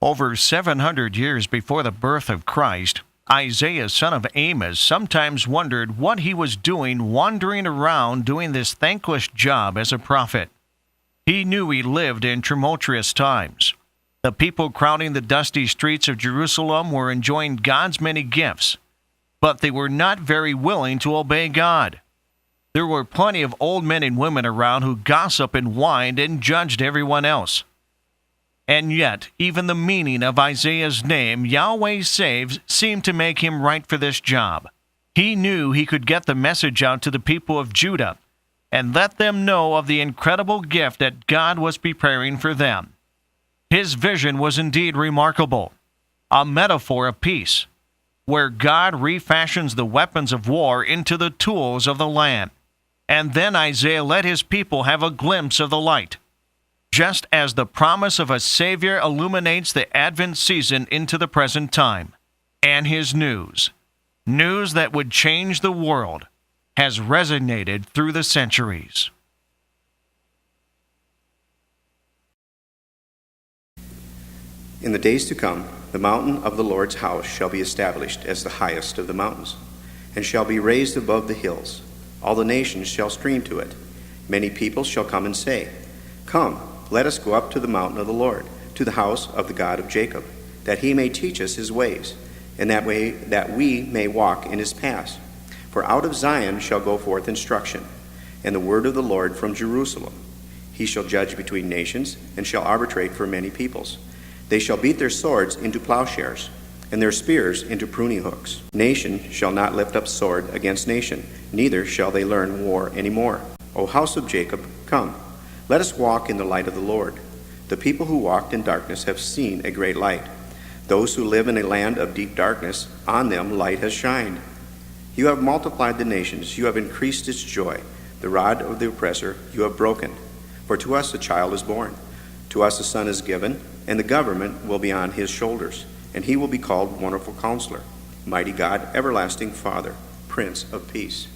Over 700 years before the birth of Christ, Isaiah, son of Amos, sometimes wondered what he was doing wandering around doing this thankless job as a prophet. He knew he lived in tumultuous times. The people crowding the dusty streets of Jerusalem were enjoying God's many gifts, but they were not very willing to obey God. There were plenty of old men and women around who gossiped and whined and judged everyone else. And yet, even the meaning of Isaiah's name, Yahweh Saves, seemed to make him right for this job. He knew he could get the message out to the people of Judah and let them know of the incredible gift that God was preparing for them. His vision was indeed remarkable, a metaphor of peace, where God refashions the weapons of war into the tools of the land. And then Isaiah let his people have a glimpse of the light. Just as the promise of a Savior illuminates the Advent season into the present time. And his news that would change the world, has resonated through the centuries. In the days to come, the mountain of the Lord's house shall be established as the highest of the mountains, and shall be raised above the hills. All the nations shall stream to it. Many people shall come and say, Come, let us go up to the mountain of the Lord, to the house of the God of Jacob, that he may teach us his ways, and that we may walk in his paths. For out of Zion shall go forth instruction, and the word of the Lord from Jerusalem. He shall judge between nations, and shall arbitrate for many peoples. They shall beat their swords into plowshares, and their spears into pruning hooks. Nation shall not lift up sword against nation, neither shall they learn war any more. O house of Jacob, come, let us walk in the light of the Lord. The people who walked in darkness have seen a great light. Those who live in a land of deep darkness, on them light has shined. You have multiplied the nations, you have increased its joy. The rod of the oppressor you have broken. For to us a child is born, to us a son is given, and the government will be on his shoulders, and he will be called Wonderful Counselor, Mighty God, Everlasting Father, Prince of Peace.